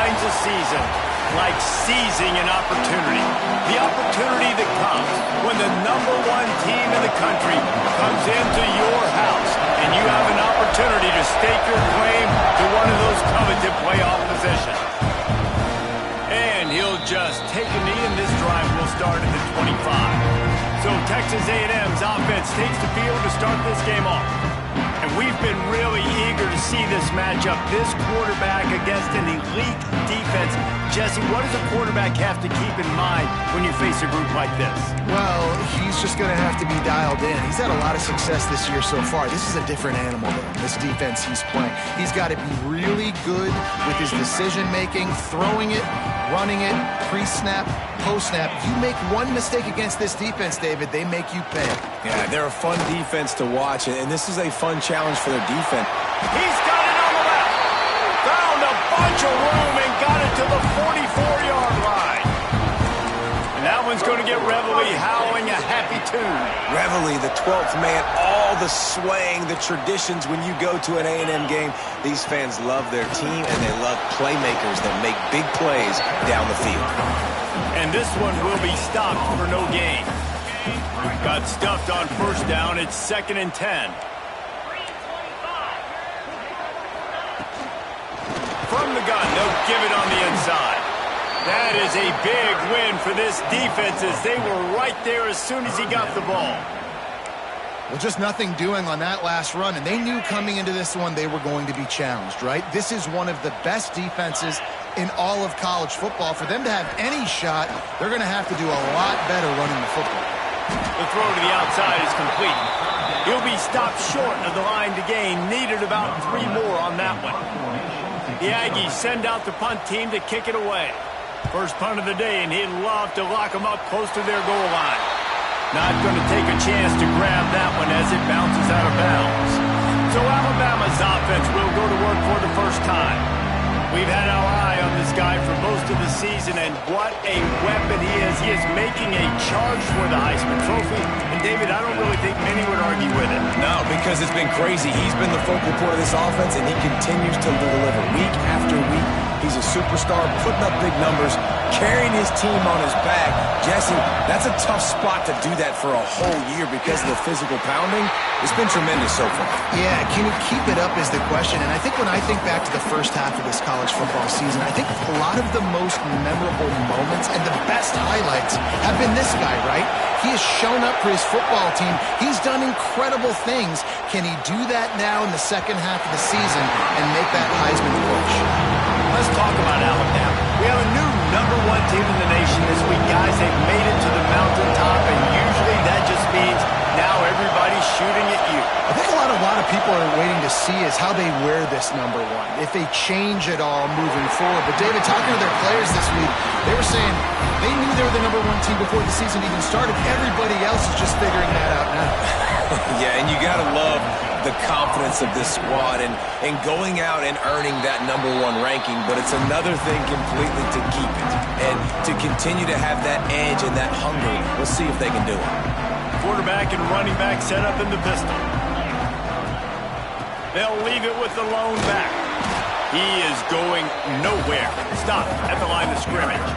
defines a season like seizing an opportunity. The opportunity that comes when the #1 team in the country comes into your house and you have an opportunity to stake your claim to one of those coveted playoff positions. And he'll just take a knee, and this drive will start at the 25. So Texas A&M's offense takes the field to start this game off. And we've been really eager to see this matchup, this quarterback against an elite defense. Jesse, what does a quarterback have to keep in mind when you face a group like this? Well, he's just going to have to be dialed in. He's had a lot of success this year so far. This is a different animal, though, this defense he's playing. He's got to be really good with his decision-making, throwing it, running it, pre-snap, post-snap. You make one mistake against this defense, David, they make you pay. Yeah, they're a fun defense to watch, and this is a fun challenge for their defense. He's got it on the left. Found a bunch of room and got it to the 44-yard line. And that one's going to get Reveille howling a happy tune. Reveille, the 12th man, all the swaying, the traditions when you go to an A&M game. These fans love their team, and they love playmakers that make big plays down the field. And this one will be stopped for no gain. Got stuffed on first down. It's 2nd and 10. From the gun, they'll give it on the inside. That is a big win for this defense as they were right there as soon as he got the ball. Well, just nothing doing on that last run, and they knew coming into this one they were going to be challenged, right? This is one of the best defenses in all of college football. For them to have any shot, they're going to have to do a lot better running the football. The throw to the outside is complete. He'll be stopped short of the line to gain. Needed about 3 more on that one. The Aggies send out the punt team to kick it away. First punt of the day, and he'd love to lock them up close to their goal line. Not going to take a chance to grab that one as it bounces out of bounds. So Alabama's offense will go to work for the first time. We've had our eye on this guy for most of the season, and what a weapon he is. He is making a charge for the Heisman Trophy. And, David, I don't really think many would argue with it. No, because it's been crazy. He's been the focal point of this offense, and he continues to deliver week after week. He's a superstar, putting up big numbers, carrying his team on his back. Jesse, that's a tough spot to do that for a whole year because of the physical pounding. It's been tremendous so far. Yeah, can he keep it up is the question. And I think when I think back to the first half of this college football season, I think a lot of the most memorable moments and the best highlights have been this guy, right? He has shown up for his football team. He's done incredible things. Can he do that now in the second half of the season and make that Heisman push? Let's talk about Alabama. We have a new #1 team in the nation this week. Guys, they've made it to the mountaintop, and usually that just means now everybody's shooting at you. I think a lot of people are waiting to see is how they wear this #1, if they change it all moving forward. But, David, talking to their players this week, they were saying they knew they were the #1 team before the season even started. Everybody else is just figuring that out now. Yeah, and you got to love the confidence of this squad and going out and earning that #1 ranking, but it's another thing completely to keep it and to continue to have that edge and that hunger. We'll see if they can do it. Quarterback and running back set up in the pistol. They'll leave it with the lone back. He is going nowhere. Stop at the line of scrimmage.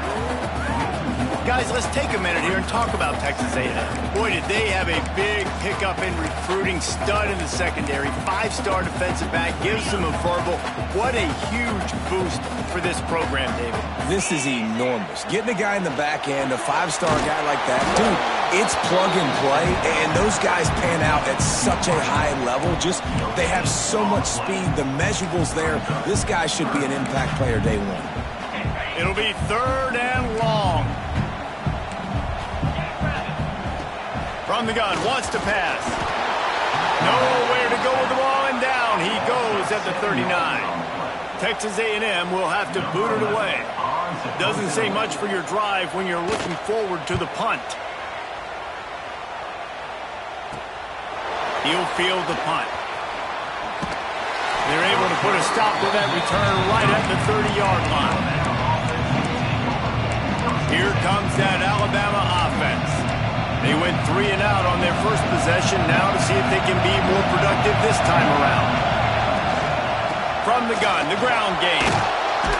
Guys, let's take a minute here and talk about Texas A&M. Boy, did they have a big pickup in recruiting. Stud in the secondary. 5-star defensive back. Gives them a verbal. What a huge boost for this program, David. This is enormous. Getting a guy in the back end, a 5-star guy like that, dude, it's plug and play, and those guys pan out at such a high level. Just, they have so much speed. The measurables there. This guy should be an impact player day one. It'll be 3rd and long. From the gun, wants to pass. Nowhere to go with the ball, and down he goes at the 39. Texas A&M will have to boot it away. Doesn't say much for your drive when you're looking forward to the punt. He'll field the punt. They're able to put a stop to that return right at the 30-yard line. Here comes that Alabama offense. They went 3 and out on their first possession, now to see if they can be more productive this time around. From the gun, the ground game.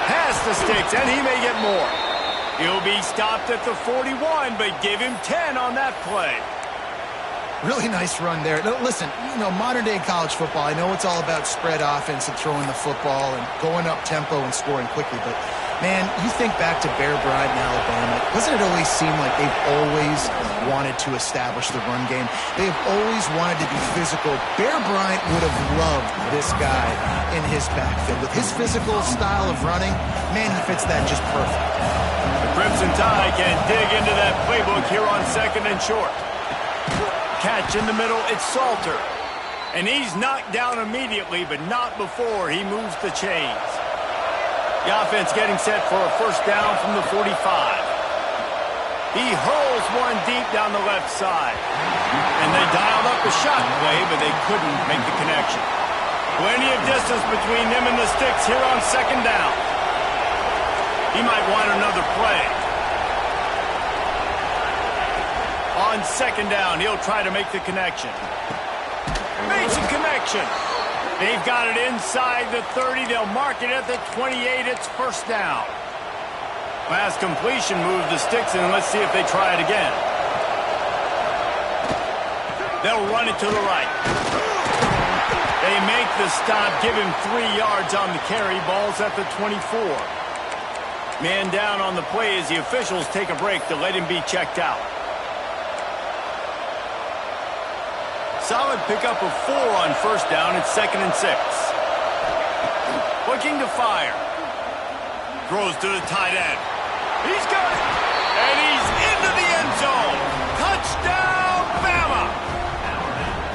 Past the sticks, and he may get more. He'll be stopped at the 41, but give him 10 on that play. Really nice run there. Now, listen, modern-day college football, I know it's all about spread offense and throwing the football and going up tempo and scoring quickly, but, man, you think back to Bear Bryant in Alabama, doesn't it always seem like they've always wanted to establish the run game? They've always wanted to be physical. Bear Bryant would have loved this guy in his backfield. With his physical style of running, man, he fits that just perfect. The Crimson Tide can dig into that playbook here on 2nd and short. Catch in the middle, it's Salter. And he's knocked down immediately, but not before he moves the chains. The offense getting set for a first down from the 45. He hurls one deep down the left side. And they dialed up a shot play, but they couldn't make the connection. Plenty of distance between him and the sticks here on 2nd down. He might want another play. On 2nd down, he'll try to make the connection. Makes a connection. They've got it inside the 30. They'll mark it at the 28. It's first down. Last completion moved the sticks, and let's see if they try it again. They'll run it to the right. They make the stop, give him 3 yards on the carry. Ball's at the 24. Man down on the play as the officials take a break to let him be checked out. Solid pickup of 4 on first down. It's 2nd and 6. Looking to fire. Throws to the tight end. He's got it. And he's into the end zone. Touchdown, Bama.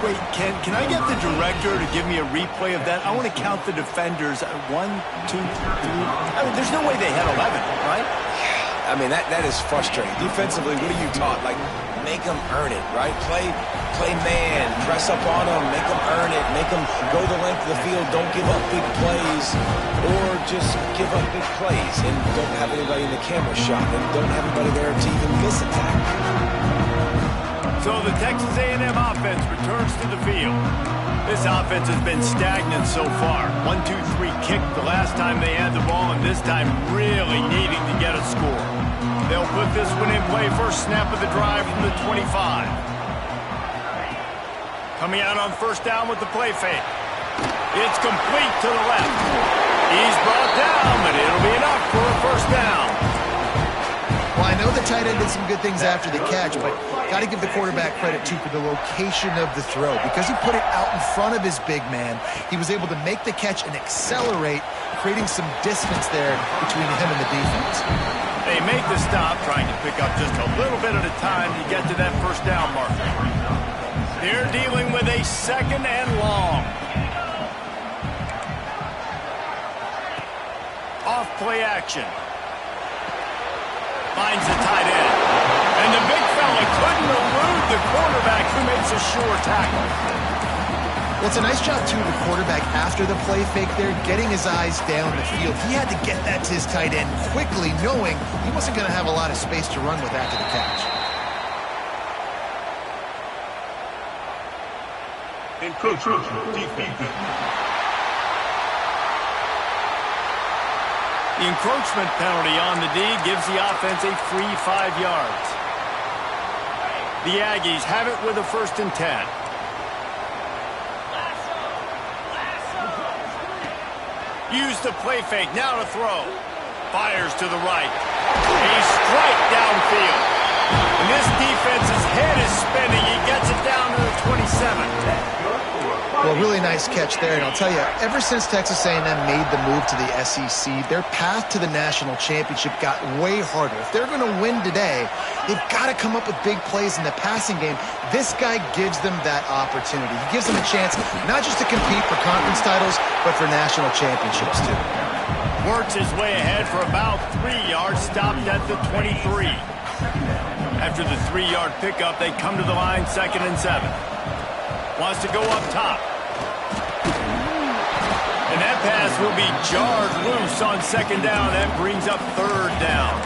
Wait, can I get the director to give me a replay of that? I want to count the defenders. 1, 2, 3. I mean, there's no way they had 11, right? I mean, that is frustrating. Defensively, what are you taught? Like, make them earn it, right? Play man, press up on them, make them earn it, make them go the length of the field, don't give up big plays, or just give up big plays and don't have anybody in the camera shot and don't have anybody there to even miss a tackle. So the Texas A&M offense returns to the field. This offense has been stagnant so far. 1, 2, 3 kick the last time they had the ball, and this time really needing to get a score. They'll put this one in play. First snap of the drive from the 25. Coming out on first down with the play fake. It's complete to the left. He's brought down, but it'll be enough for a first down. Well, I know the tight end did some good things after the catch, but got to give the quarterback credit, too, for the location of the throw. Because he put it out in front of his big man, he was able to make the catch and accelerate, creating some distance there between him and the defense. They make the stop, trying to pick up just a little bit at a time to get to that first down marker. They're dealing with a 2nd and long. Off play action. Finds the tight end. And the big fella couldn't elude the quarterback who makes a sure tackle. Well, it's a nice job, too, the quarterback after the play fake there, getting his eyes down the field. He had to get that to his tight end quickly, knowing he wasn't going to have a lot of space to run with after the catch. Encroachment defeated. The encroachment penalty on the D gives the offense a free 5 yards. The Aggies have it with a 1st and 10. Use the play fake, now to throw. Fires to the right. A strike downfield. And this defense's head is spinning. He gets it down to the 27. Well, really nice catch there, and I'll tell you, ever since Texas A&M made the move to the SEC, their path to the national championship got way harder. If they're going to win today, they've got to come up with big plays in the passing game. This guy gives them that opportunity. He gives them a chance not just to compete for conference titles, but for national championships, too. Works his way ahead for about 3 yards, stopped at the 23. After the 3-yard pickup, they come to the line, 2nd and 7. Wants to go up top. And that pass will be jarred loose on 2nd down. That brings up 3rd down.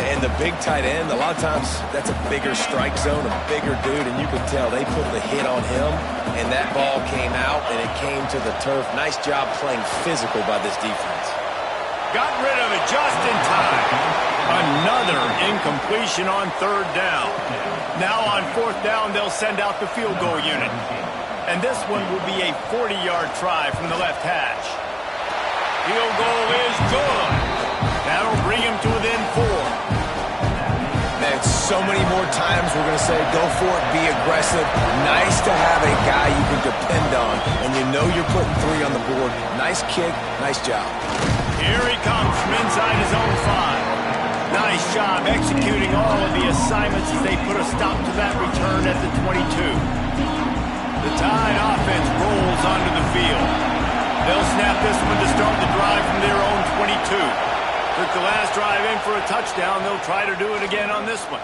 And the big tight end, a lot of times that's a bigger strike zone, a bigger dude, and you can tell they put the hit on him, and that ball came out, and it came to the turf. Nice job playing physical by this defense. Got rid of it just in time. Another incompletion on third down. Now on fourth down, they'll send out the field goal unit. And this one will be a 40-yard try from the left hash. Field goal is good. That'll bring him to within 4. Man, so many more times we're going to say go for it, be aggressive. Nice to have a guy you can depend on, and you know you're putting 3 on the board. Nice kick, nice job. Here he comes from inside his own 5. Nice job executing all of the assignments as they put a stop to that return at the 22. The Tide offense rolls onto the field. They'll snap this one to start the drive from their own 22. Took the last drive in for a touchdown. They'll try to do it again on this one.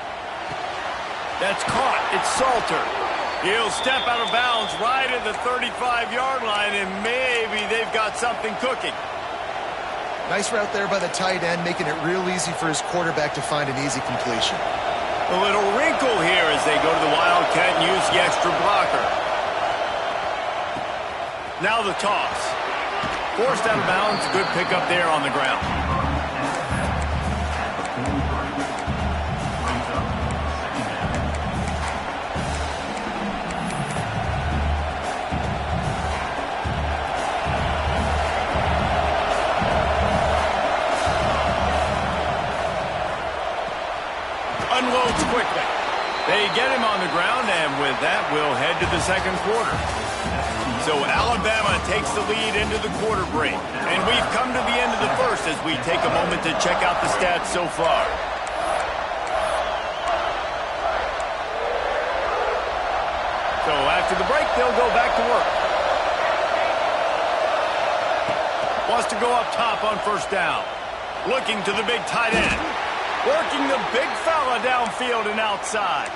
That's caught. It's Salter. He'll step out of bounds right at the 35-yard line, and maybe they've got something cooking. Nice route there by the tight end, making it real easy for his quarterback to find an easy completion. A little wrinkle here as they go to the Wildcat and use the extra blocker. Now the toss. Forced out of bounds. Good pickup there on the ground. Unloads quickly. They get him on the ground, and with that, we'll head to the second quarter. So Alabama takes the lead into the quarter break. And we've come to the end of the first as we take a moment to check out the stats so far. So after the break, they'll go back to work. Wants to go up top on first down. Looking to the big tight end. Working the big fella downfield and outside.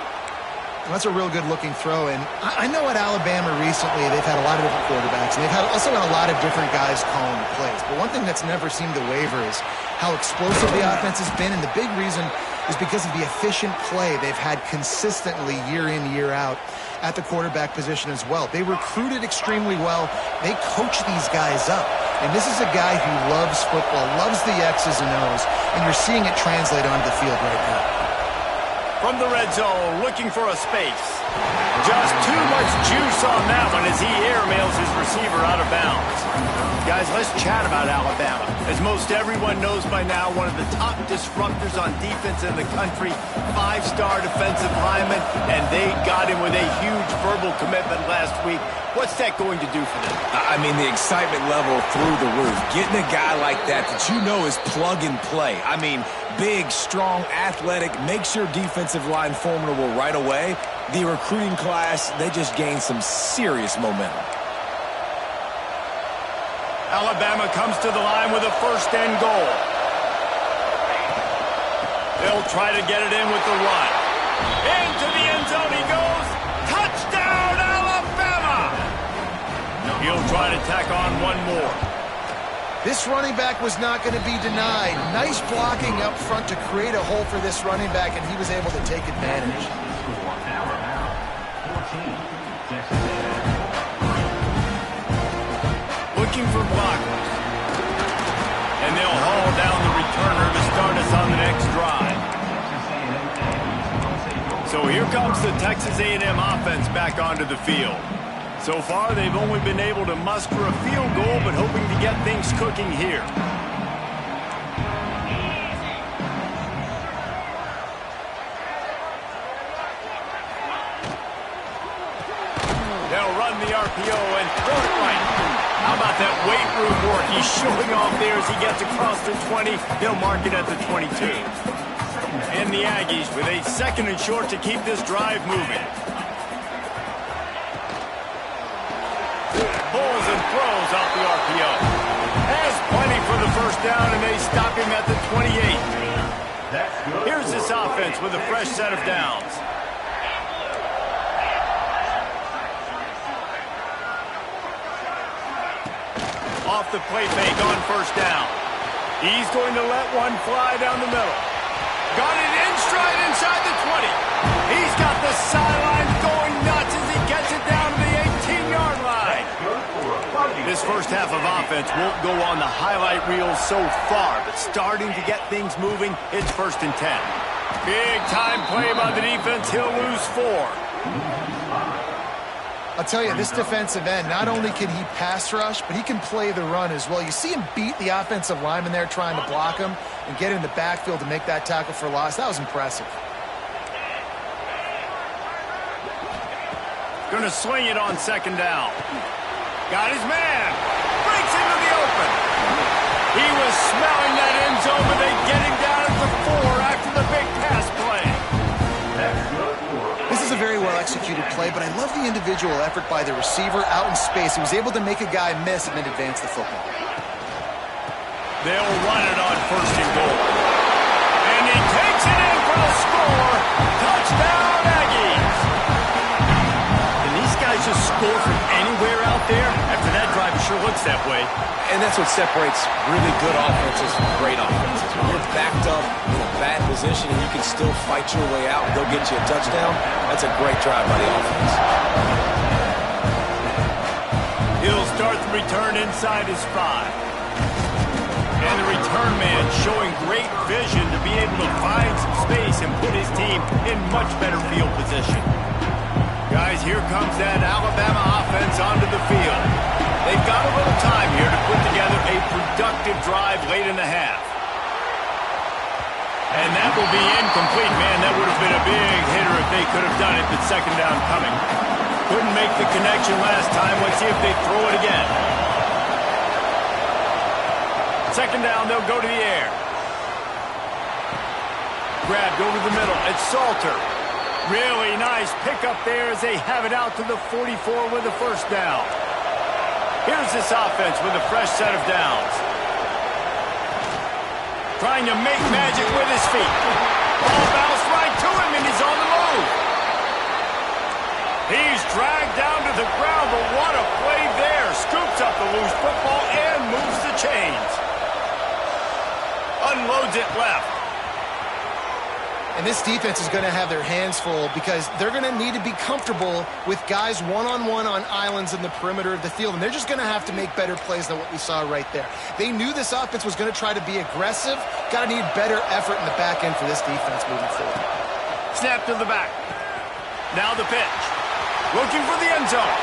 Well, that's a real good-looking throw. And I know at Alabama recently they've had a lot of different quarterbacks, and they've also had a lot of different guys calling the plays. But one thing that's never seemed to waver is how explosive the offense has been. And the big reason is because of the efficient play they've had consistently year in, year out at the quarterback position as well. They recruited extremely well. They coach these guys up. And this is a guy who loves football, loves the X's and O's, and you're seeing it translate onto the field right now. From the red zone, looking for a space. Just too much juice on that one as he airmails his receiver out of bounds. Guys, let's chat about Alabama. As most everyone knows by now, one of the top disruptors on defense in the country, 5-star defensive lineman, and they got him with a huge verbal commitment last week. What's that going to do for them? I mean, the excitement level through the roof. Getting a guy like that you know is plug and play. I mean, big, strong, athletic, makes your defensive line formidable right away. The recruiting class, they just gained some serious momentum. Alabama comes to the line with a first and goal. They'll try to get it in with the run. Into the end zone he goes. Touchdown, Alabama! He'll try to tack on one more. This running back was not going to be denied. Nice blocking up front to create a hole for this running back, and he was able to take advantage. Looking for blockers. And they'll haul down the returner to start us on the next drive. So here comes the Texas A&M offense back onto the field. So far, they've only been able to muster a field goal, but hoping to get things cooking here. They'll run the RPO and throw it right. How about that weight room work? He's showing off there as he gets across the 20. They'll mark it at the 22. And the Aggies with a second and short to keep this drive moving. Pulls and throws off the RPO. Has plenty for the first down, and they stop him at the 28. Here's this offense with a fresh set of downs. Off the play fake on first down. He's going to let one fly down the middle. Got it in stride inside the 20. He's got the sidelines going nuts as he gets it down to the 18-yard line. This first half of offense won't go on the highlight reel so far, but starting to get things moving, it's 1st and 10. Big time play by the defense. He'll lose 4. I'll tell you, this defensive end, not only can he pass rush, but he can play the run as well. You see him beat the offensive lineman there trying to block him and get in the backfield to make that tackle for loss. That was impressive. Going to swing it on 2nd down. Got his man. Breaks into the open. He was smelling that end zone, but they get him down at the 4 after the big pass play. This is a very well-executed play, but I love the individual effort by the receiver out in space. He was able to make a guy miss and then advance the football. They'll run it on 1st and goal. And he takes it in for the score. Touchdown, Aggies. Can these guys just score from anywhere out there? After that drive, it sure looks that way. And that's what separates really good offenses from great offenses. When you're backed up in a bad position and you can still fight your way out and go get you a touchdown, that's a great drive by the offense. He'll start the return inside his 5. And the return man showing great vision to be able to find some space and put his team in much better field position. Guys, here comes that Alabama offense onto the field. They've got a little time here to put together a productive drive late in the half. And that will be incomplete. Man, that would have been a big hitter if they could have done it, but 2nd down coming. Couldn't make the connection last time. Let's see if they throw it again. 2nd down, they'll go to the air. Grabbed over the middle. It's Salter. Really nice pickup there as they have it out to the 44 with the 1st down. Here's this offense with a fresh set of downs. Trying to make magic with his feet. Ball bounced right to him, and he's on the move. He's dragged down to the ground, but what a play there. Scoops up the loose football and moves the chains. Unloads it left. And this defense is going to have their hands full because they're going to need to be comfortable with guys one-on-one on islands in the perimeter of the field. And they're just going to have to make better plays than what we saw right there. They knew this offense was going to try to be aggressive. Got to need better effort in the back end for this defense moving forward. Snap to the back. Now the pitch. Looking for the end zone.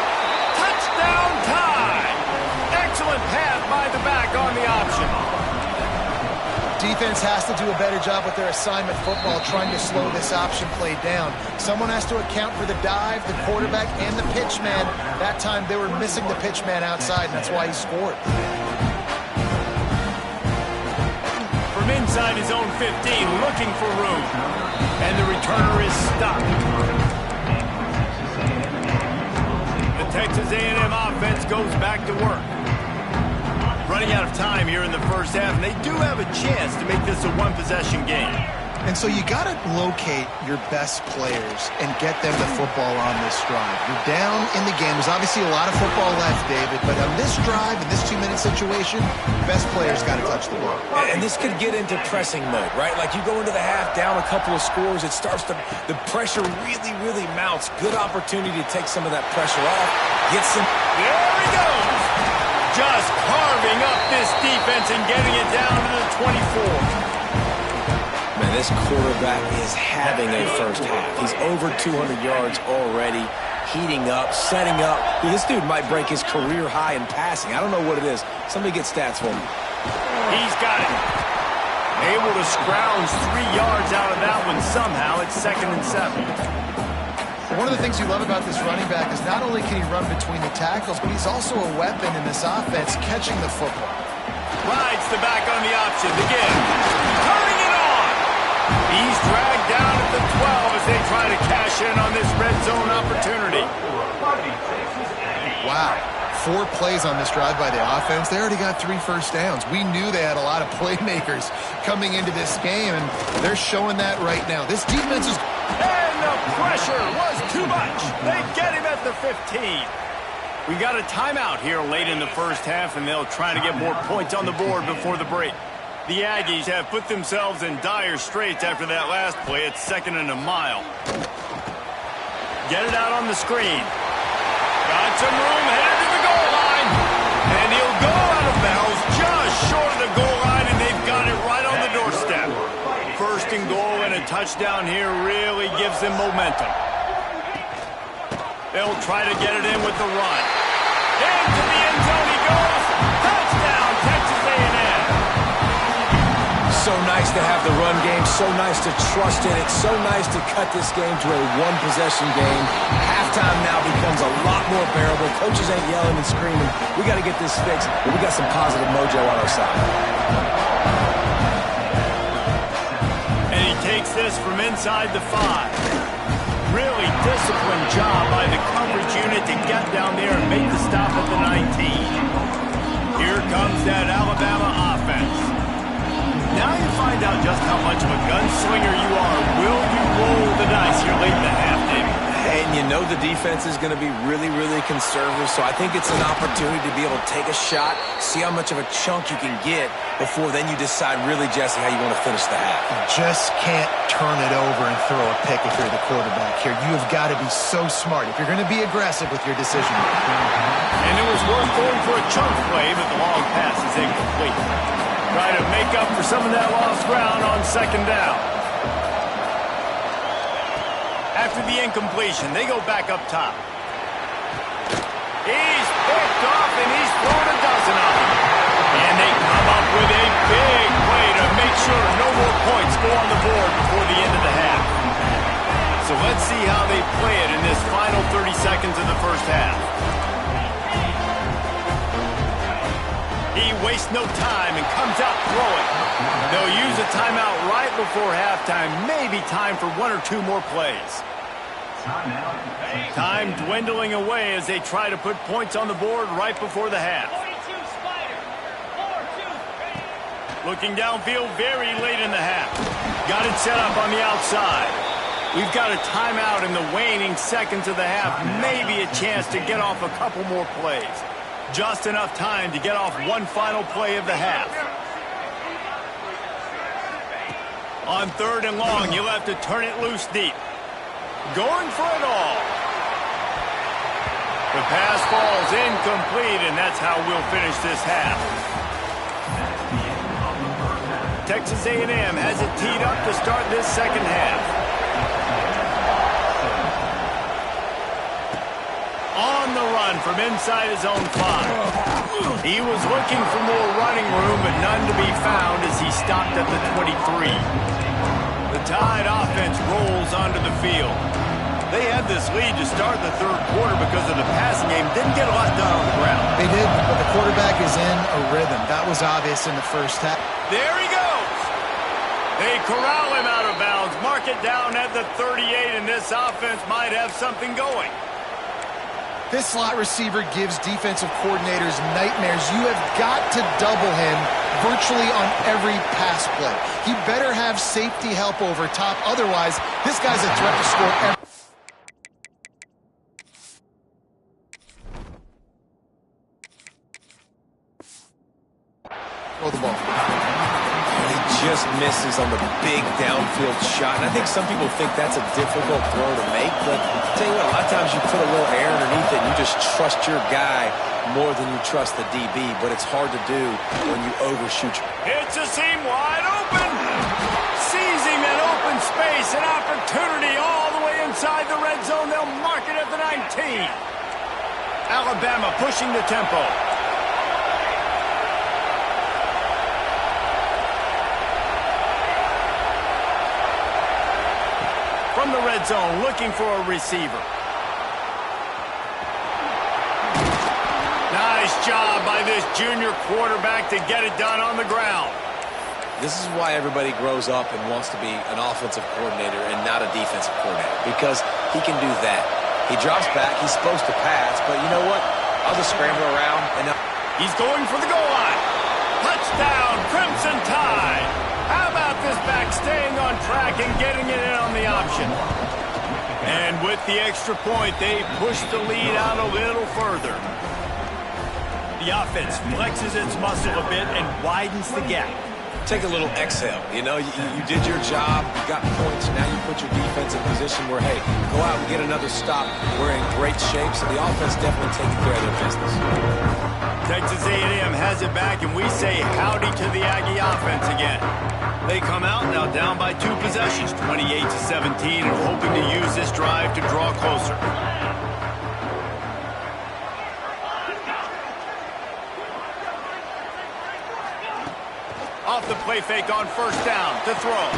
Touchdown time. Excellent pass by the back on the option. Defense has to do a better job with their assignment football, trying to slow this option play down. Someone has to account for the dive, the quarterback, and the pitch man. That time they were missing the pitch man outside, and that's why he scored. From inside his own 15, looking for room. And the returner is stopped. The Texas A&M offense goes back to work. Running out of time here in the first half, and they do have a chance to make this a one-possession game. And so you got to locate your best players and get them the football on this drive. You're down in the game. There's obviously a lot of football left, David, but on this drive, in this 2-minute situation, best players got to touch the ball. And this could get into pressing mode, right? Like you go into the half, down a couple of scores, it starts to, the pressure really, really mounts. Good opportunity to take some of that pressure off. Get some. There he goes. Just carving up this defense and getting it down to the 24. Man, this quarterback is having a first half. He's over 200 yards already, heating up, setting up. Dude, this dude might break his career high in passing. I don't know what it is. Somebody get stats for me. He's got it. Able to scrounge 3 yards out of that one somehow. It's 2nd and 7. One of the things you love about this running back is not only can he run between the tackles, but he's also a weapon in this offense catching the football. Rides the back on the option. Again, turning it on. He's dragged down at the 12 as they try to cash in on this red zone opportunity. Wow. 4 plays on this drive by the offense. They already got 3 first downs. We knew they had a lot of playmakers coming into this game, and they're showing that right now. This defense is... And the pressure was too much. They get him at the 15. We got a timeout here late in the first half, and they'll try to get more points on the board before the break. The Aggies have put themselves in dire straits after that last play. It's 2nd and a mile. Get it out on the screen. Got some room, headed to the goal line. And he'll touchdown here really gives them momentum. They'll try to get it in with the run. Into the end zone he goes. Touchdown, Texas A&M. So nice to have the run game, so nice to trust in it, so nice to cut this game to a one-possession game. Halftime now becomes a lot more bearable. Coaches ain't yelling and screaming. We got to get this fixed, but we got some positive mojo on our side. And he takes this from inside the 5. Really disciplined job by the coverage unit to get down there and make the stop at the 19. Here comes that Alabama offense. Now you find out just how much of a gunslinger you are. Will you roll the dice here late in the half, David? And you know the defense is going to be really, really conservative, so I think it's an opportunity to be able to take a shot, see how much of a chunk you can get before then you decide really, Jesse, how you want to finish the half. You just can't turn it over and throw a pick if you're the quarterback here. You have got to be so smart if you're going to be aggressive with your decision. And it was worth going for a chunk play, but the long pass is incomplete. Try to make up for some of that lost ground on second down. After the incompletion, they go back up top. He's picked off, and he's thrown a dozen of them. And they come up with a big play to make sure no more points go on the board before the end of the half. So let's see how they play it in this final 30 seconds of the first half. He wastes no time and comes out throwing. They'll use a timeout right before halftime. Maybe time for 1 or 2 more plays. Time dwindling away as they try to put points on the board right before the half. Looking downfield very late in the half. Got it set up on the outside. We've got a timeout in the waning seconds of the half. Maybe a chance to get off a couple more plays. Just enough time to get off one final play of the half. On 3rd and long, you'll have to turn it loose deep. Going for it all. The pass falls incomplete, and that's how we'll finish this half. Texas A&M has it teed up to start this second half. On the run from inside his own 5. He was looking for more running room, but none to be found as he stopped at the 23. The Tide offense rolls onto the field. They had this lead to start the 3rd quarter because of the passing game. Didn't get a lot done on the ground. They did, but the quarterback is in a rhythm. That was obvious in the first half. There he goes. They corral him out of bounds. Mark it down at the 38, and this offense might have something going. This slot receiver gives defensive coordinators nightmares. You have got to double him virtually on every pass play. He better have safety help over top. Otherwise, this guy's a threat to score every. Throw the ball. He just misses on the big downfield shot. And I think some people think that's a difficult throw to make. But I'll tell you what, a lot of times you put a little air underneath it and you just trust your guy more than you trust the DB. But it's hard to do when you overshoot. It's a seam wide open. Seizing that open space, an opportunity all the way inside the red zone. They'll mark it at the 19. Alabama pushing the tempo. From the red zone, looking for a receiver. Nice job by this junior quarterback to get it done on the ground. This is why everybody grows up and wants to be an offensive coordinator and not a defensive coordinator, because he can do that. He drops back, he's supposed to pass, but you know what? I'll just scramble around and he's going for the goal line. Touchdown, Crimson Tide. How about this back staying on track and getting it in on the option? And with the extra point, they push the lead out a little further. The offense flexes its muscle a bit and widens the gap. take a little exhale. You know, you did your job, you got points, now you put your defense in a position where, hey, go out and get another stop. We're in great shape, so the offense definitely taking care of their business. Texas A&M has it back, and we say howdy to the Aggie offense again. They come out now down by 2 possessions, 28-17, and hoping to use this drive to draw closer. Off the play fake on first down to throw.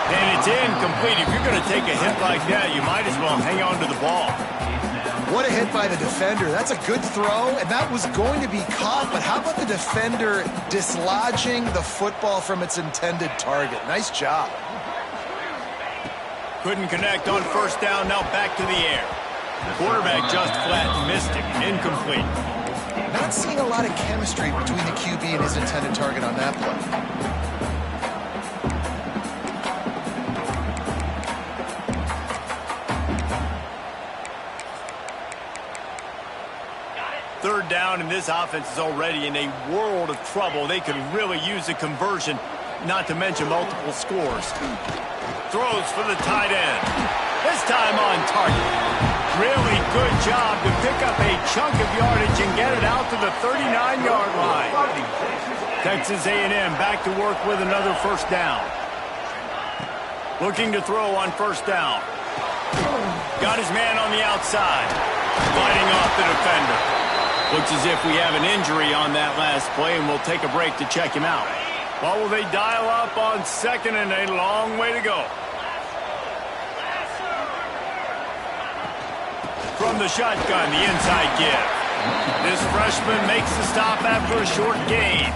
And it's incomplete. If you're going to take a hit like that, you might as well hang on to the ball. What a hit by the defender. That's a good throw, and that was going to be caught, but how about the defender dislodging the football from its intended target? Nice job. Couldn't connect on first down, now back to the air. Quarterback just flat missed him. Incomplete. Not seeing a lot of chemistry between the QB and his intended target on that play. Third down, and this offense is already in a world of trouble. They could really use a conversion, not to mention multiple scores. Throws for the tight end. This time on target. Really good job to pick up a chunk of yardage and get it out to the 39-yard line. Texas A&M back to work with another first down. Looking to throw on first down. Got his man on the outside. Fighting off the defender. Looks as if we have an injury on that last play, and we'll take a break to check him out. What will they dial up on second, and a long way to go. From the shotgun, the inside give. This freshman makes the stop after a short gain.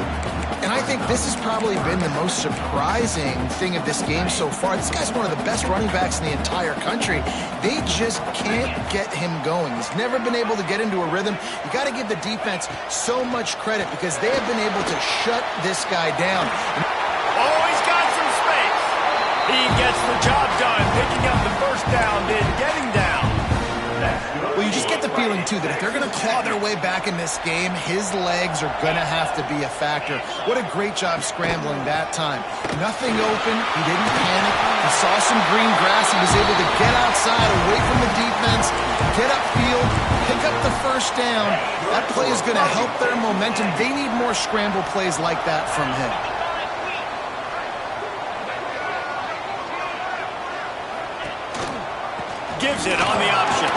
And I think this has probably been the most surprising thing of this game so far. This guy's one of the best running backs in the entire country. They just can't get him going. He's never been able to get into a rhythm. You got to give the defense so much credit because they have been able to shut this guy down. Oh, he's got some space. He gets the job done, picking up the first down, then getting down. Well, you just get the feeling, too, that if they're going to claw their way back in this game, his legs are going to have to be a factor. What a great job scrambling that time. Nothing open. He didn't panic. He saw some green grass. He was able to get outside, away from the defense, get upfield, pick up the first down. That play is going to help their momentum. They need more scramble plays like that from him. Gives it on the option.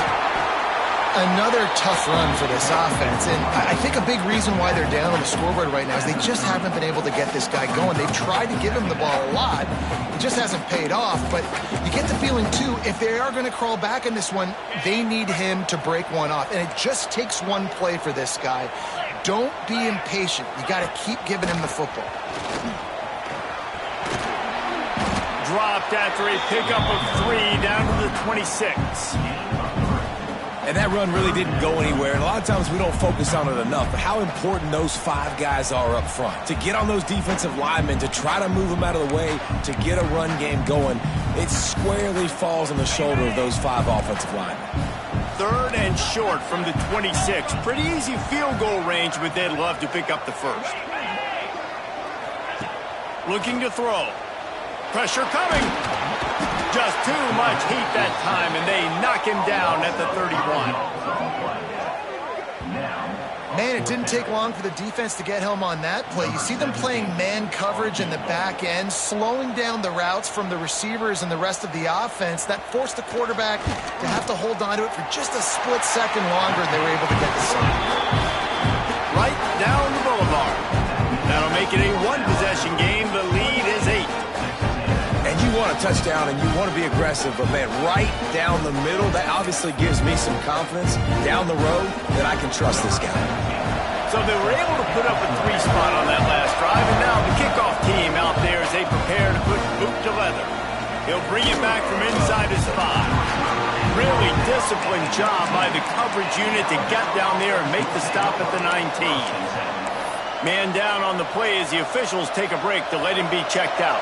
Another tough run for this offense, and I think a big reason why they're down on the scoreboard right now is they just haven't been able to get this guy going. They've tried to give him the ball a lot. It just hasn't paid off, but you get the feeling, too, if they are going to crawl back in this one, they need him to break one off, and it just takes one play for this guy. Don't be impatient. You got to keep giving him the football. Dropped after a pickup of 3 down to the 26. And that run really didn't go anywhere. And a lot of times we don't focus on it enough. But how important those 5 guys are up front. To get on those defensive linemen, to try to move them out of the way, to get a run game going, it squarely falls on the shoulder of those 5 offensive linemen. Third and short from the 26. Pretty easy field goal range, but they'd love to pick up the first. Looking to throw. Pressure coming. Just too much heat that time, and they knock him down at the 31. Man, it didn't take long for the defense to get home on that play. You see them playing man coverage in the back end, slowing down the routes from the receivers and the rest of the offense. That forced the quarterback to have to hold on to it for just a split second longer, and they were able to get the sack. Right down the boulevard. That'll make it a one-possession game. The lead is 8. And you want a touchdown and you want to be aggressive, but, man, right down the middle, that obviously gives me some confidence down the road that I can trust this guy. So they were able to put up a 3 spot on that last drive, and now the kickoff team out there as they prepare to put boot to leather. He'll bring it back from inside his 5. Really disciplined job by the coverage unit to get down there and make the stop at the 19. Man down on the play as the officials take a break to let him be checked out.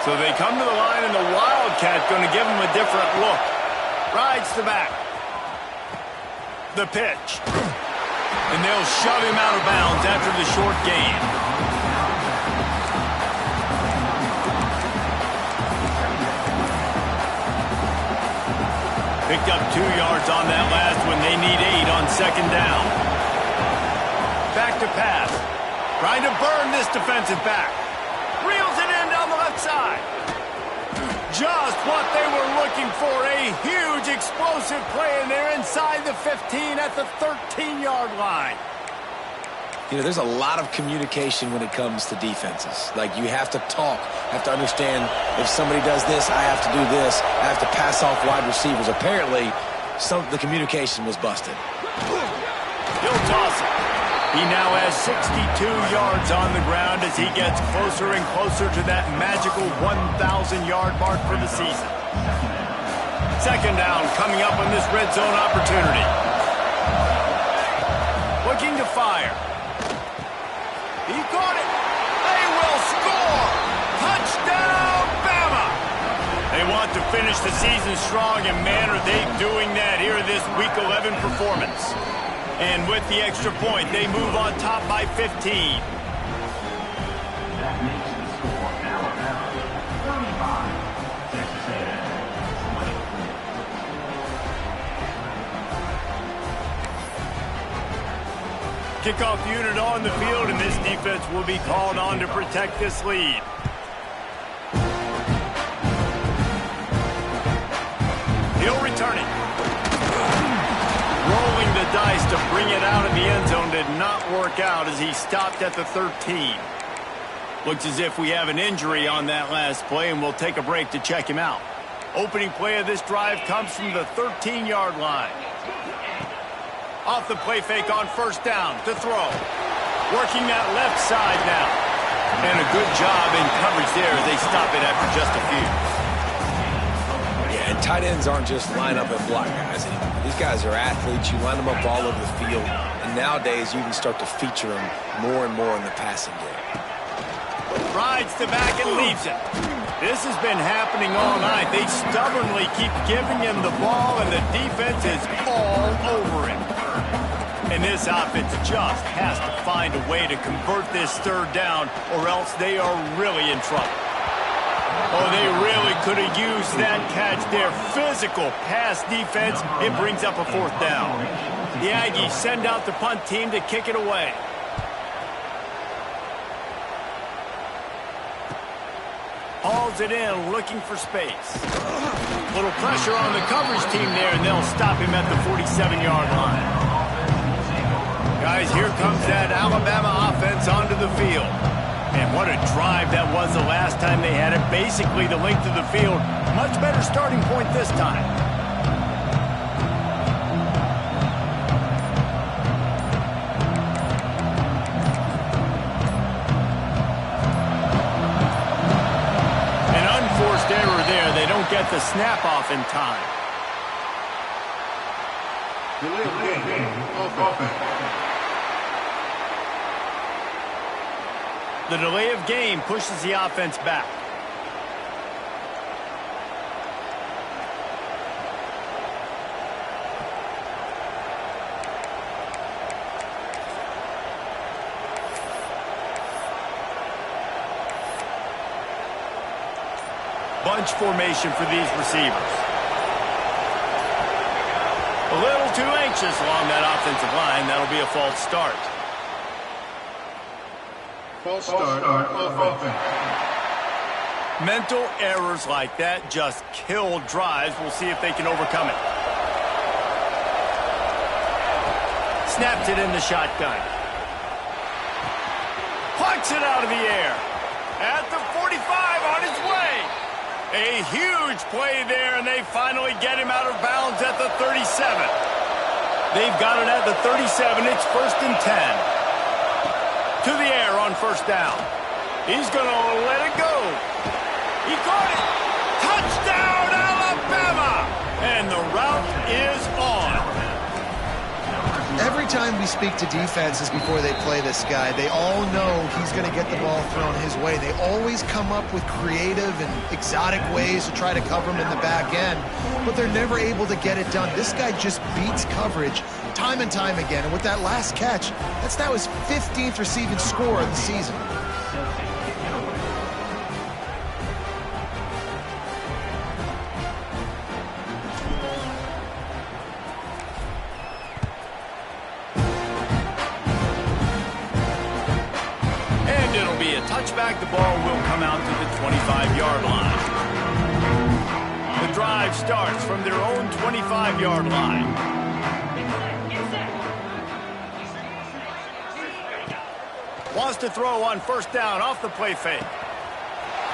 So they come to the line, and the Wildcat going to give him a different look. Rides the back. The pitch. And they'll shove him out of bounds after the short gain. Picked up 2 yards on that last one. They need 8 on second down. Back to pass. Trying to burn this defensive back. Reels it in down the what they were looking for. A huge explosive play, and they're inside the 15 at the 13-yard line. You know, there's a lot of communication when it comes to defenses. Like, you have to talk, have to understand if somebody does this, I have to do this. I have to pass off wide receivers. Apparently, the communication was busted. He'll toss it. He now has 62 yards on the ground as he gets closer and closer to that magical 1,000-yard mark for the season. Second down coming up on this red zone opportunity. Looking to fire. He caught it. They will score. Touchdown, Bama. They want to finish the season strong, and man, are they doing that here in this Week 11 performance. And with the extra point, they move on top by 15. That makes the score Alabama 35, Texas A&M 20. Kickoff unit on the field, and this defense will be called on to protect this lead. He'll return it. Rolling the dice to bring it out of the end zone did not work out as he stopped at the 13. Looks as if we have an injury on that last play, and we'll take a break to check him out. Opening play of this drive comes from the 13-yard line. Off the play fake on first down to throw. Working that left side now. And a good job in coverage there as they stop it after just a few. Yeah, and tight ends aren't just line up and block guys anymore. These guys are athletes. You line them up all over the field. And nowadays, you can start to feature them more and more in the passing game. Rides to back and leaves it. This has been happening all night. They stubbornly keep giving him the ball, and the defense is all over him. And this offense just has to find a way to convert this third down, or else they are really in trouble. Oh, they really could have used that catch there. Physical pass defense. It brings up a fourth down. The Aggies send out the punt team to kick it away. Hauls it in, looking for space. Little pressure on the coverage team there, and they'll stop him at the 47-yard line. Guys, here comes that Alabama offense onto the field. And what a drive that was the last time they had it. Basically the length of the field. Much better starting point this time. An unforced error there. They don't get the snap off in time. Delay of game, offense. The delay of game pushes the offense back. Bunch formation for these receivers. A little too anxious along that offensive line. That'll be a false start. False start on offense. Mental errors like that just kill drives. We'll see if they can overcome it. Snaps it in the shotgun. Plucks it out of the air. At the 45 on his way. A huge play there, and they finally get him out of bounds at the 37. They've got it at the 37. It's 1st and 10. To the air on first down. He's going to let it go. He caught it. Touchdown, Alabama! And the route is on. Every time we speak to defenses before they play this guy, they all know he's going to get the ball thrown his way. They always come up with creative and exotic ways to try to cover him in the back end, but they're never able to get it done. This guy just beats coverage time and time again, and with that last catch, that's now his 15th receiving score of the season. And it'll be a touchback. The ball will come out to the 25-yard line. The drive starts from their own 25-yard line. Wants to throw on first down off the play fake.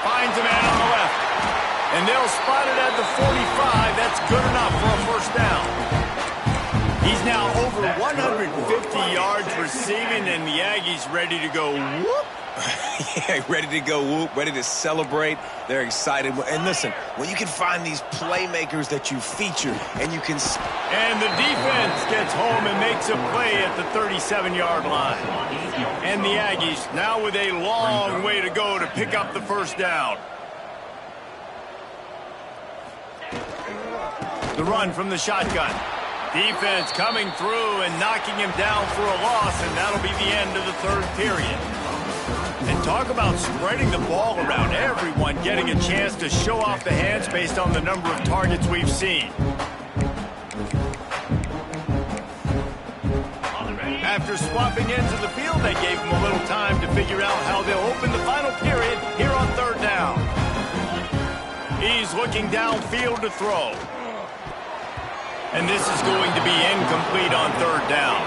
Finds a man on the left. And they'll spot it at the 45. That's good enough for a first down. He's now over 150 yards receiving, and the Aggies ready to go whoop. Yeah, ready to go whoop, ready to celebrate. They're excited. And listen, when you can find these playmakers that you feature and you can... And the defense gets home and makes a play at the 37-yard line. And the Aggies now with a long way to go to pick up the first down. The run from the shotgun. Defense coming through and knocking him down for a loss, and that'll be the end of the third period. And talk about spreading the ball around, everyone getting a chance to show off the hands based on the number of targets we've seen. After swapping ends of the field, they gave him a little time to figure out how they'll open the final period here on third down. He's looking downfield to throw. And this is going to be incomplete on third down.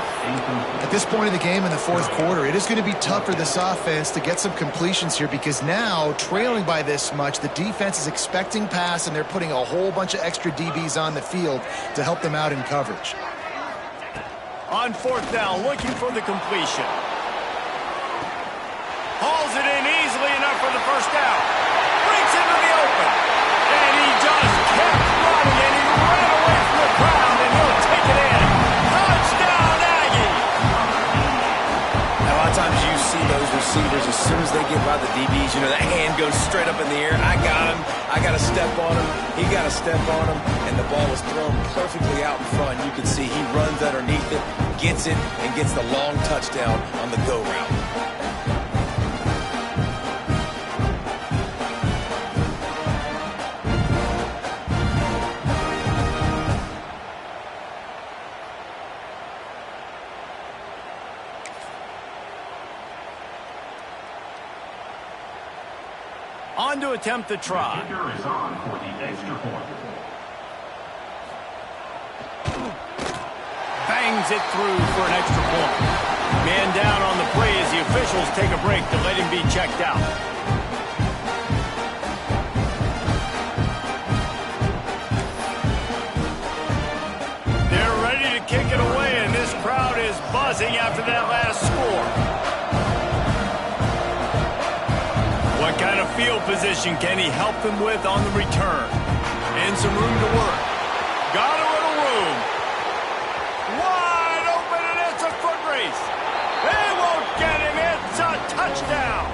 At this point in the game in the fourth quarter, it is going to be tough for this offense to get some completions here because now, trailing by this much, the defense is expecting pass, and they're putting a whole bunch of extra DBs on the field to help them out in coverage. On fourth down, looking for the completion. Hauls it in easily enough for the first down. Breaks into the open. And he just kept running, and he ran away from the crowd, and he'll take it in. Touchdown, Aggie! Now, a lot of times you see those receivers, as soon as they get by the DBs, you know, that hand goes straight up in the air. I got him. I got to step on him. He got to step on him. And the ball was thrown perfectly out in front. You can see he runs underneath it, gets it, and gets the long touchdown on the go route. On to attempt the try. Kicker is on for the extra point. Bangs it through for an extra point. Man down on the play as the officials take a break to let him be checked out. They're ready to kick it away, and this crowd is buzzing after that last score. What kind of field position can he help them with on the return? And some room to work. Got a little room. Wide open, and it's a foot race. They won't get him. It's a touchdown.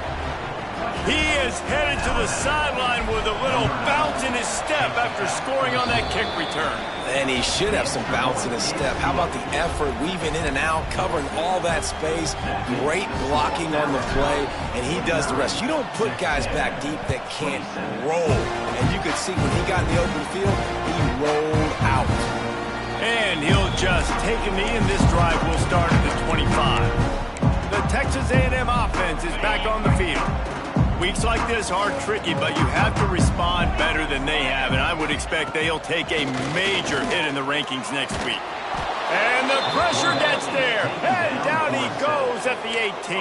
He is headed to the sideline with a little bounce in his step after scoring on that kick return. And he should have some bounce in his step. How about the effort, weaving in and out, covering all that space, great blocking on the play, and he does the rest. You don't put guys back deep that can't roll. And you could see when he got in the open field, he rolled out. And he'll just take a knee, and this drive will start at the 25. The Texas A&M offense is back on the field. Weeks like this are tricky, but you have to respond better than they have, and I would expect they'll take a major hit in the rankings next week. And the pressure gets there, and down he goes at the 18.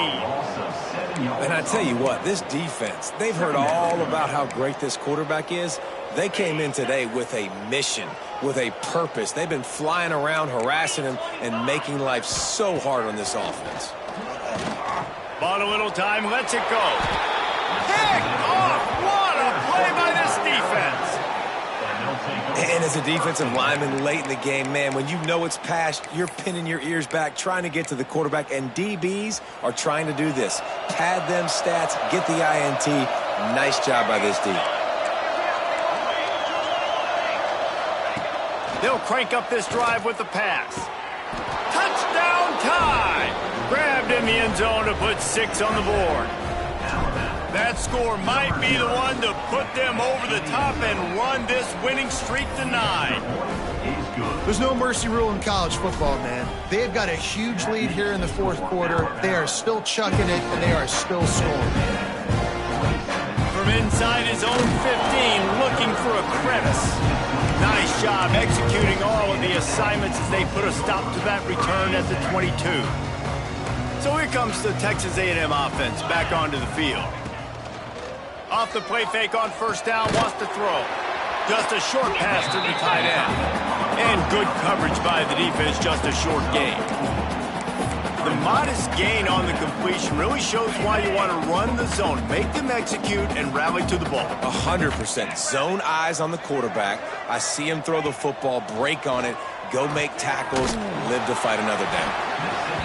And I tell you what, this defense, they've heard all about how great this quarterback is. They came in today with a mission, with a purpose. They've been flying around, harassing him, and making life so hard on this offense. Bought a little time, lets it go. Pick off! What a play by this defense! And as a defensive lineman late in the game, man, when you know it's past, you're pinning your ears back, trying to get to the quarterback, and DBs are trying to do this. Pad them stats, get the INT. Nice job by this D. They'll crank up this drive with the pass. Touchdown time! Grabbed in the end zone to put 6 on the board. That score might be the one to put them over the top and run this winning streak to 9. There's no mercy rule in college football, man. They've got a huge lead here in the fourth quarter. They are still chucking it, and they are still scoring. From inside his own 15, looking for a crevice. Nice job executing all of the assignments as they put a stop to that return at the 22. So here comes the Texas A&M offense back onto the field. Off the play fake on first down, wants to throw. Just a short pass to the tight end. And good coverage by the defense, just a short gain. The modest gain on the completion really shows why you want to run the zone, make them execute, and rally to the ball. 100%. Zone eyes on the quarterback. I see him throw the football, break on it, go make tackles, live to fight another down.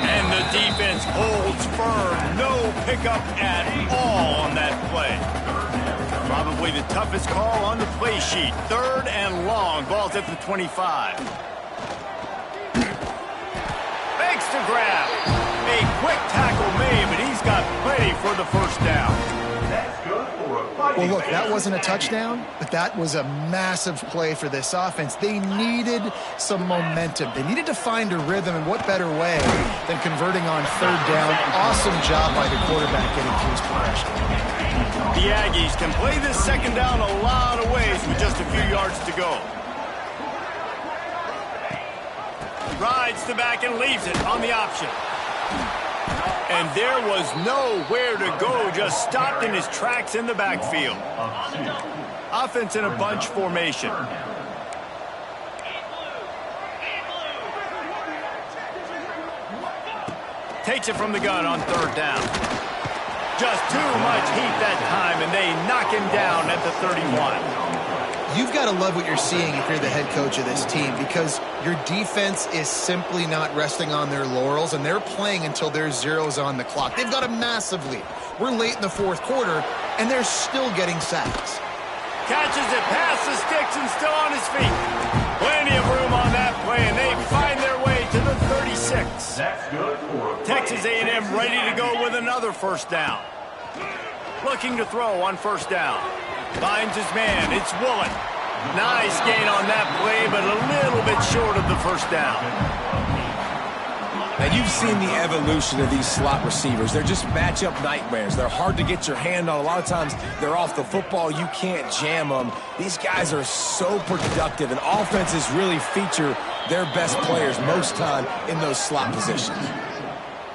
And the defense holds firm. No pickup at all on that play. Probably the toughest call on the play sheet. 3rd and long. Ball's at the 25. Fakes to grab. A quick tackle made, but he's got plenty for the first down. Well, look, that wasn't a touchdown, but that was a massive play for this offense. They needed some momentum. They needed to find a rhythm, and what better way than converting on 3rd down. Awesome job by the quarterback getting to his progression. The Aggies can play this 2nd down a lot of ways with just a few yards to go. Rides the back and leaves it on the option. And there was nowhere to go, just stopped in his tracks in the backfield. Offense in a bunch formation. Takes it from the gun on 3rd down. Just too much heat that time, and they knock him down at the 31. You've got to love what you're seeing if you're the head coach of this team, because your defense is simply not resting on their laurels, and they're playing until there's zeros on the clock. They've got a massive lead. We're late in the 4th quarter, and they're still getting sacks. Catches it past the sticks and still on his feet. Plenty of room on that play, and they find their way to the 36. That's good for a Texas A&M ready to go with another first down. Looking to throw on first down. Finds his man. It's Woolen. Nice gain on that play, but a little bit short of the first down. Now, you've seen the evolution of these slot receivers. They're just matchup nightmares. They're hard to get your hand on. A lot of times, they're off the football. You can't jam them. These guys are so productive, and offenses really feature their best players most time in those slot positions.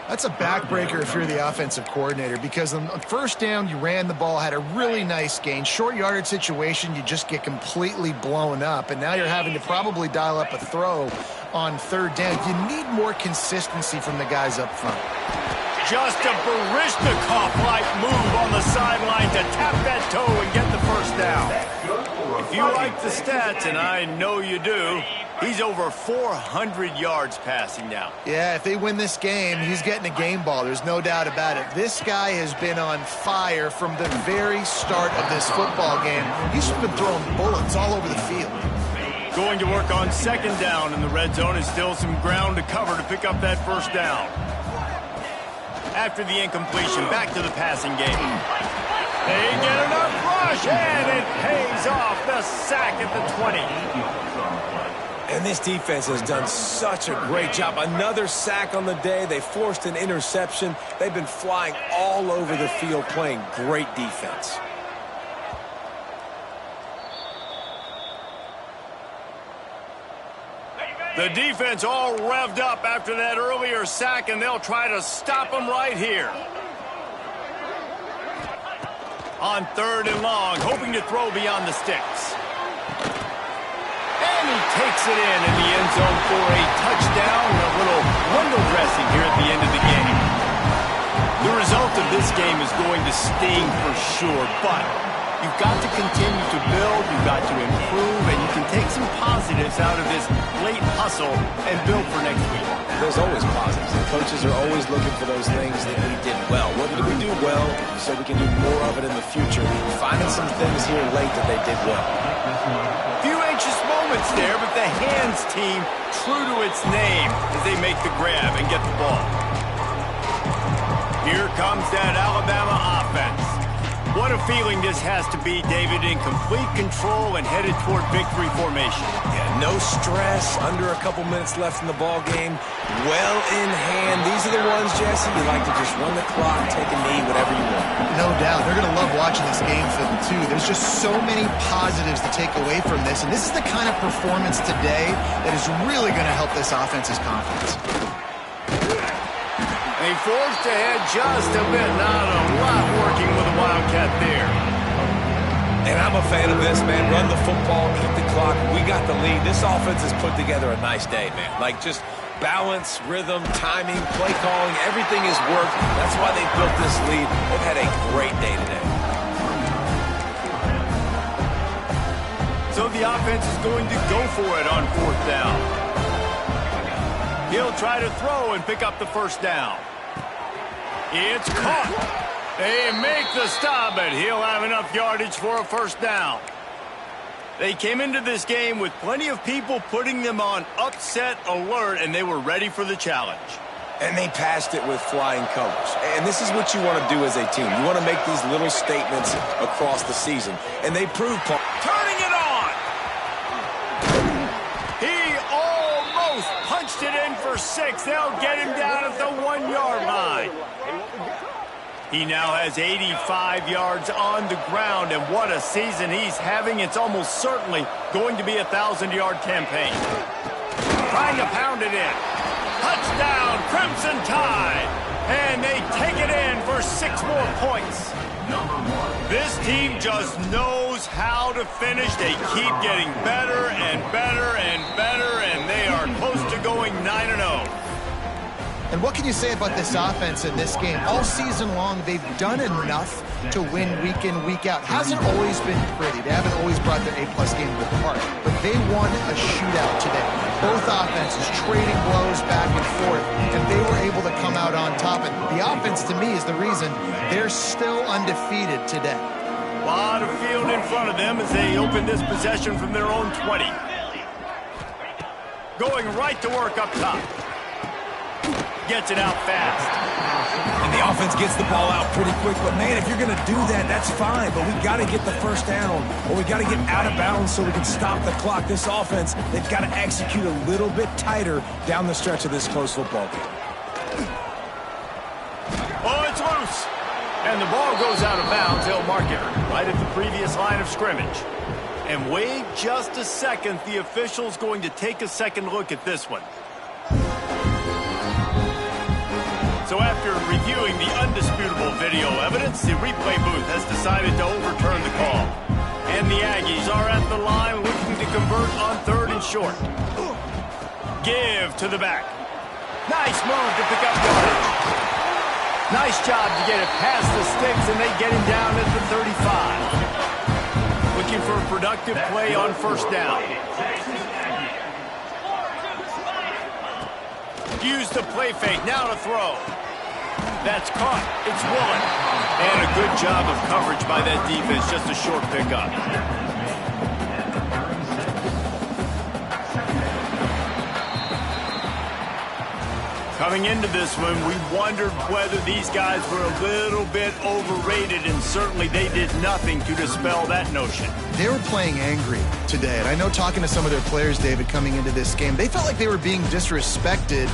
That's a backbreaker if you're the offensive coordinator, because on 1st down, you ran the ball, had a really nice gain. Short yardage situation, you just get completely blown up, and now you're having to probably dial up a throw on 3rd down. You need more consistency from the guys up front. Just a Barishnikov-like move on the sideline to tap that toe and get the first down. If you like the stats, and I know you do, he's over 400 yards passing now. Yeah, if they win this game, he's getting a game ball. There's no doubt about it. This guy has been on fire from the very start of this football game. He's just been throwing bullets all over the field. Going to work on 2nd down in the red zone, is still some ground to cover to pick up that first down. After the incompletion, back to the passing game. They get enough rush, and it pays off. The sack at the 20. And this defense has done such a great job. Another sack on the day. They forced an interception. They've been flying all over the field, playing great defense. The defense all revved up after that earlier sack, and they'll try to stop them right here. On 3rd and long, hoping to throw beyond the sticks. And he takes it in the end zone for a touchdown. A little window dressing here at the end of the game. The result of this game is going to sting for sure, but you've got to continue to build, you've got to improve, and you can take some positives out of this late hustle and build for next week. There's always positives. The coaches are always looking for those things that we did well. What did we do well so we can do more of it in the future? Finding some things here late that they did well. Few anxious moments there, but the hands team true to its name as they make the grab and get the ball. Here comes that Alabama offense. What a feeling this has to be, David, in complete control and headed toward victory formation. Yeah, no stress, under a couple minutes left in the ball game, well in hand. These are the ones, Jesse, you like to just run the clock, take a knee, whatever you want. No doubt. They're going to love watching this game film, too. There's just so many positives to take away from this, and this is the kind of performance today that is really going to help this offense's confidence. They forced ahead just a bit. Not a lot working with a Wildcat there. And I'm a fan of this, man. Run the football, keep the clock. We got the lead. This offense has put together a nice day, man. Like, just balance, rhythm, timing, play calling, everything has worked. That's why they built this lead. They've had a great day today. So the offense is going to go for it on 4th down. He'll try to throw and pick up the first down. It's caught. They make the stop, but he'll have enough yardage for a first down. They came into this game with plenty of people putting them on upset alert, and they were ready for the challenge. And they passed it with flying colors. And this is what you want to do as a team. You want to make these little statements across the season. And they proved... Turning it on! He almost punched it in for 6. They'll get him down at the 1-yard line. He now has 85 yards on the ground, and what a season he's having. It's almost certainly going to be a 1,000-yard campaign. Trying to pound it in. Touchdown, Crimson Tide. And they take it in for 6 more points. This team just knows how to finish. They keep getting better and better and better, and they are close to going 9-0. And what can you say about this offense in this game? All season long, they've done enough to win week in, week out. Hasn't always been pretty. They haven't always brought their A-plus game to the park. But they won a shootout today. Both offenses trading blows back and forth, and they were able to come out on top. And the offense, to me, is the reason they're still undefeated today. A lot of field in front of them as they open this possession from their own 20. Going right to work up top. Gets it out fast. And the offense gets the ball out pretty quick. But, man, if you're going to do that, that's fine. But we got to get the first down, or we got to get out of bounds so we can stop the clock. This offense, they've got to execute a little bit tighter down the stretch of this close football game. Oh, it's loose. And the ball goes out of bounds. They'll mark it right at the previous line of scrimmage. And wait just a second. The official's going to take a second look at this one. So after reviewing the undisputable video evidence, the replay booth has decided to overturn the call. And the Aggies are at the line looking to convert on 3rd and short. Give to the back. Nice move to pick up yardage. Nice job to get it past the sticks, and they get him down at the 35. Looking for a productive play on 1st down. Use the play fake, now to throw. That's caught. It's Woolen. And a good job of coverage by that defense. Just a short pickup. Coming into this one, we wondered whether these guys were a little bit overrated, and certainly they did nothing to dispel that notion. They were playing angry today, and I know talking to some of their players, David, coming into this game, they felt like they were being disrespected